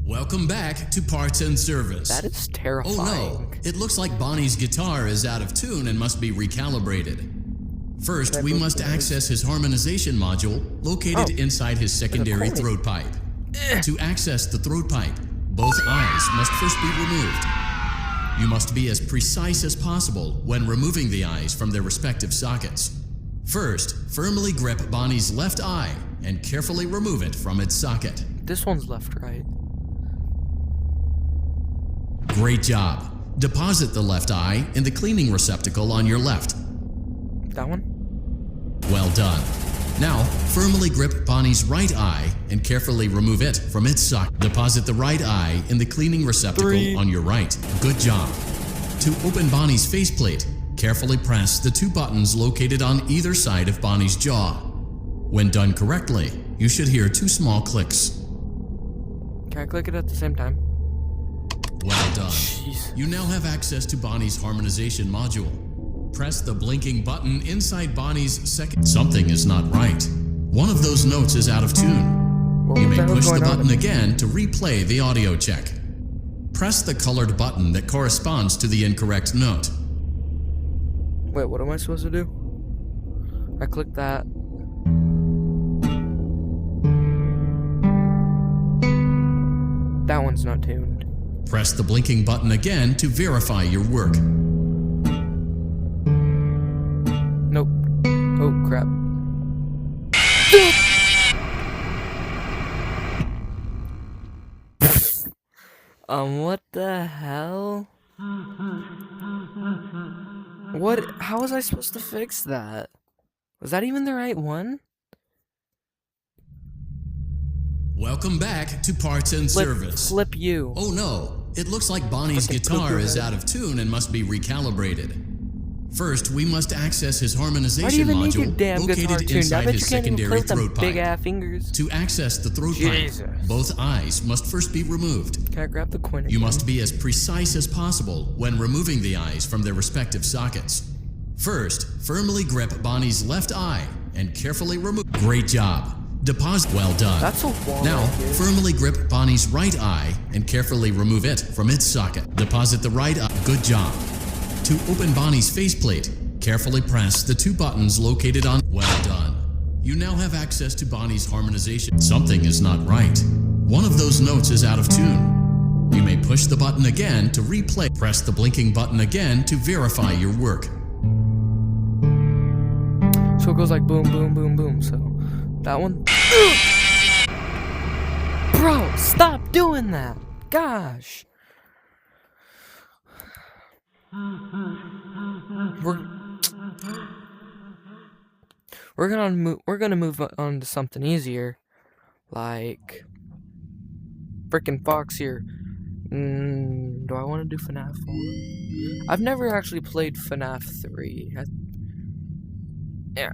Welcome back to Parts and Service. That is terrifying. Oh no, it looks like Bonnie's guitar is out of tune and must be recalibrated. First, we must access his harmonization module located inside his secondary throat pipe. To access the throat pipe, both eyes must first be removed. You must be as precise as possible when removing the eyes from their respective sockets. First, firmly grip Bonnie's left eye and carefully remove it from its socket. This one's left-right. Great job. Deposit the left eye in the cleaning receptacle on your left. That one? Well done. Now, firmly grip Bonnie's right eye and carefully remove it from its socket. Deposit the right eye in the cleaning receptacle on your right. Good job. To open Bonnie's faceplate, carefully press the two buttons located on either side of Bonnie's jaw. When done correctly, you should hear two small clicks. Can I click it at the same time? Well done. Jeez. You now have access to Bonnie's harmonization module. Press the blinking button inside Bonnie's second. Something is not right. One of those notes is out of tune. You may push the button again to replay the audio check. Press the colored button that corresponds to the incorrect note. Wait, what am I supposed to do? I clicked that. That one's not tuned. Press the blinking button again to verify your work. Nope. Oh, crap. What the hell? What? How was I supposed to fix that? Was that even the right one? Welcome back to Parts and Service. Flip you. Oh no, it looks like Bonnie's guitar is out of tune and must be recalibrated. First, we must access his harmonization module located inside his secondary throat pipe. Big-ass fingers. To access the throat pipe, both eyes must first be removed. Can I grab the coin again? You must be as precise as possible when removing the eyes from their respective sockets. First, firmly grip Bonnie's left eye and carefully remove. Great job. Deposit. Well done. That's a wall. Now, firmly grip Bonnie's right eye and carefully remove it from its socket. Deposit the right eye. Good job. To open Bonnie's faceplate, carefully press the two buttons located on. Well done. You now have access to Bonnie's harmonization. Something is not right. One of those notes is out of tune. You may push the button again to replay. Press the blinking button again to verify your work. So it goes like boom, boom, boom, boom. So that one. Bro, stop doing that. Gosh. We're gonna move on to something easier, like frickin' Fox here. Do I want to do Fnaf 4? I've never actually played Fnaf 3.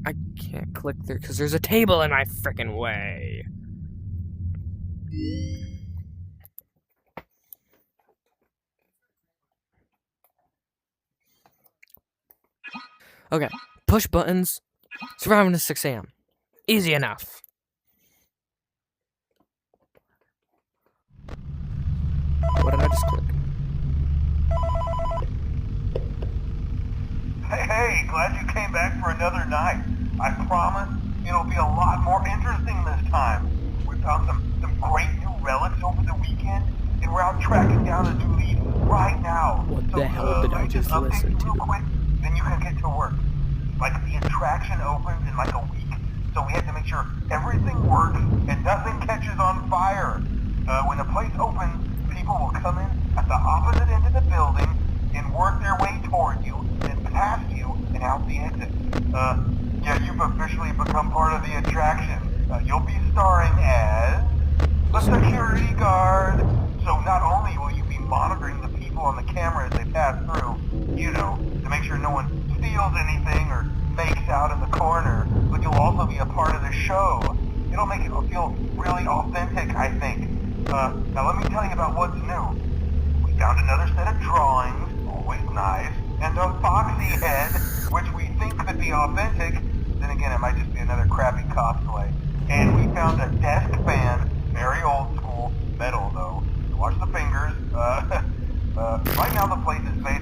I can't click there because there's a table in my frickin' way. Okay, push buttons, surviving to 6 a.m. Easy enough. What did I just click? Hey, glad you came back for another night. I promise it'll be a lot more interesting this time. We found some great new relics over the weekend, and we're out tracking down a new lead right now. What the hell did I just listen to? Real quick, then you can get to work. Like, the attraction opens in like a week, so we have to make sure everything works and nothing catches on fire. When the place opens, people will come in at the opposite end of the building and work their way toward you, then past you, and out the exit. Yeah, you've officially become part of the attraction. You'll be starring as a security guard. So not only will you be monitoring the people on the camera as they pass through, you know, to make sure no one steals anything or fakes out in the corner, but you'll also be a part of the show. It'll make it feel really authentic, I think. Now let me tell you about what's new. We found another set of drawings, always nice, and a foxy head, which we think could be authentic. Then again, it might just be another crappy cosplay. And we found a desk fan, very old school, metal though,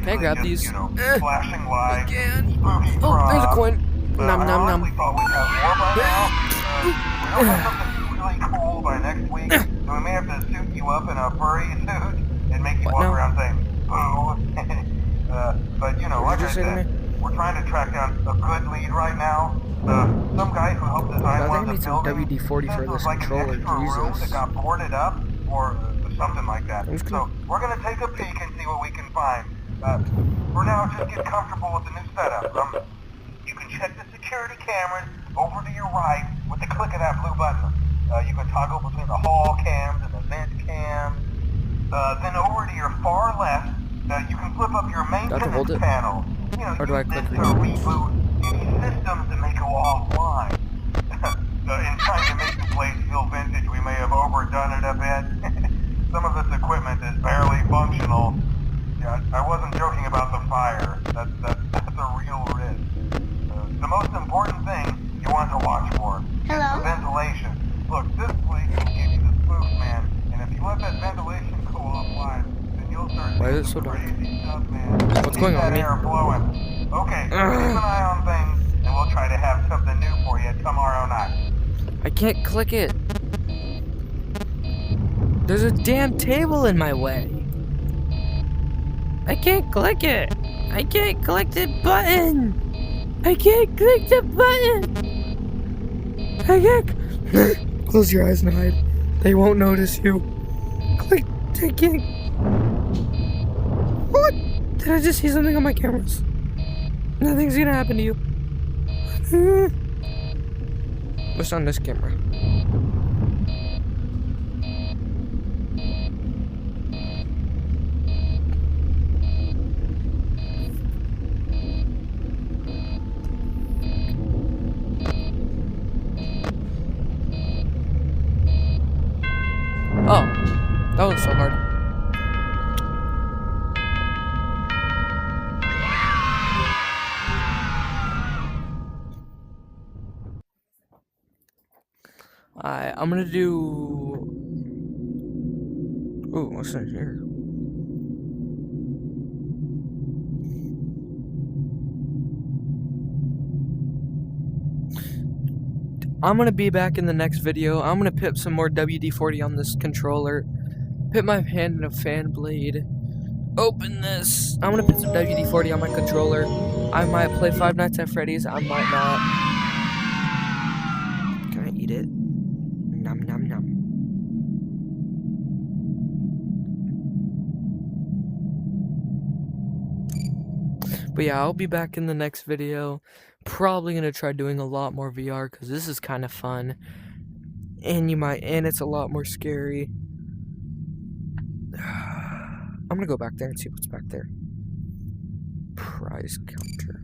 Can I grab just, these? you know, flashing lights, Again. spooky Oh, there's a props. coin. Nom I nom nom. honestly thought we'd have more by now. We don't have something really cool by next week, so we may have to suit you up in a furry suit and make you What walk now? around saying, boo. But, you know, like I What did you say to said, we're trying to track down a good lead right now. Some guy who helped design I one think I of need the some buildings WD-40 says for it was this like controller, an extra room Jesus. that got boarded up or something like that. I'm just gonna- So we're going to take a peek and see what we can find. For now, just get comfortable with the new setup. You can check the security cameras over to your right with the click of that blue button. You can toggle between the hall cams and the vent cams. Then over to your far left, you can flip up your to hold maintenance it? panel. You know, Or do I use click this to reboot any systems that may go offline. In trying to make the place feel vintage, we may have overdone it a bit. Some of this equipment is barely functional. Yeah, I wasn't joking about the fire. That's a real risk. The most important thing you want to watch for is the ventilation. Look, this place will give you the spook, man. And if you let that ventilation go offline, then you'll start Why seeing is it so some dark? crazy stuff, man. What's going on Keep that with me? air flowing. Okay, keep an eye on things, and we'll try to have something new for you tomorrow night. I can't click it. There's a damn table in my way. I can't click it. I can't click the button. I can't click the button. I can't. Close your eyes and hide. They won't notice you. Click. I can't. What? Did I just see something on my cameras? Nothing's gonna happen to you. What's on this camera? Oh, that was so hard. I'm gonna do. Ooh, what's in here? I'm gonna be back in the next video. I'm gonna pip some more WD-40 on this controller. Put my hand in a fan blade. Open this. I'm gonna put some WD-40 on my controller. I might play Five Nights at Freddy's. I might not. Can I eat it? Nom nom nom. But yeah, I'll be back in the next video. Probably gonna try doing a lot more VR because this is kind of fun, and it's a lot more scary. I'm gonna go back there and see what's back there. Prize counter.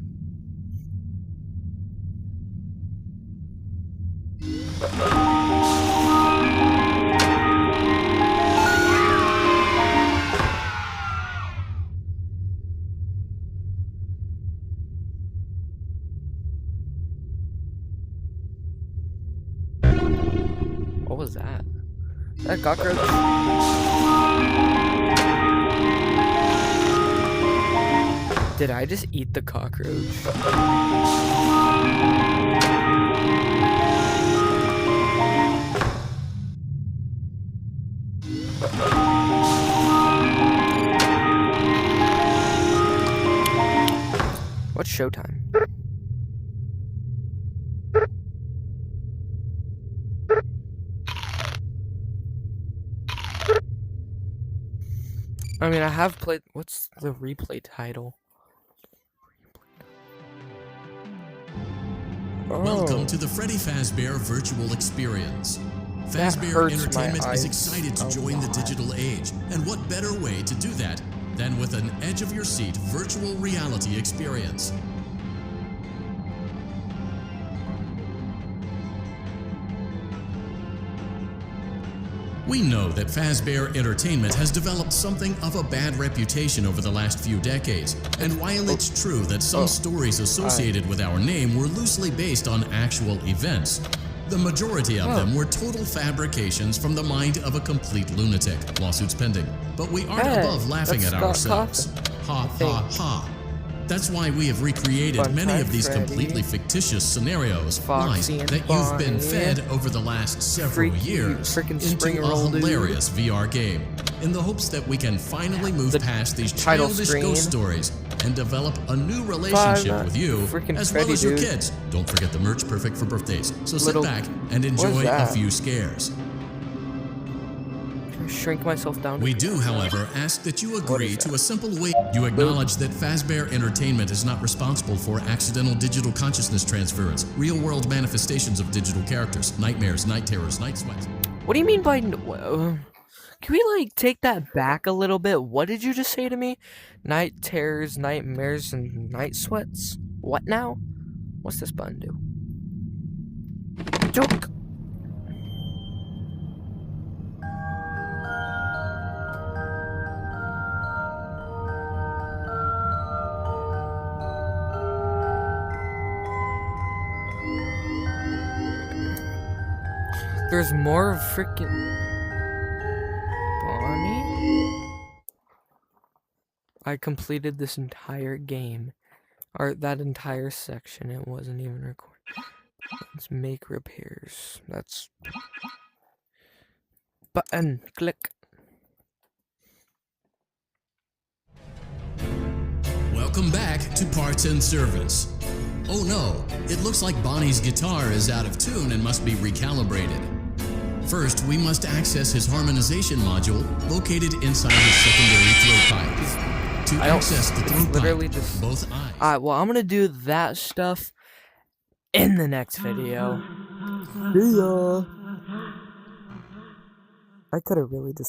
What was that? That cockroach? Did I just eat the cockroach? What's showtime? I mean, I have played. What's the replay title? Welcome to the Freddy Fazbear Virtual Experience. Fazbear hurts my Entertainment eyes is excited to a join the lot. digital age, and what better way to do that than with an edge-of-your-seat virtual reality experience? We know that Fazbear Entertainment has developed something of a bad reputation over the last few decades, and while it's true that some stories associated with our name were loosely based on actual events, The majority of them were total fabrications from the mind of a complete lunatic. Lawsuits pending. But we aren't above laughing at ourselves. Ha ha ha. That's why we have recreated many of these completely fictitious scenarios, lies that you've been fed over the last several years, into a hilarious VR game, in the hopes that we can finally move past these childish ghost stories and develop a new relationship with you, as well as your kids. Don't forget the merch, perfect for birthdays. So sit back and enjoy a few scares. Shrink myself down. We do, however, ask that you agree to a simple way. You acknowledge that Fazbear Entertainment is not responsible for accidental digital consciousness transference, real-world manifestations of digital characters, nightmares, night terrors, night sweats. What do you mean by... can we, like, take that back a little bit? What did you just say to me? Night terrors, nightmares, and night sweats? What now? What's this button do? Joke! There's more freaking Bonnie. I completed this entire game, or that entire section. It wasn't even recorded. Let's make repairs. That's button. Click. Welcome back to Parts and Service. Oh no, it looks like Bonnie's guitar is out of tune and must be recalibrated. First, we must access his harmonization module located inside his secondary throat pipe. To access the throat pipe, both eyes. Alright, well, I'm gonna do that stuff in the next video. See ya! I could have really just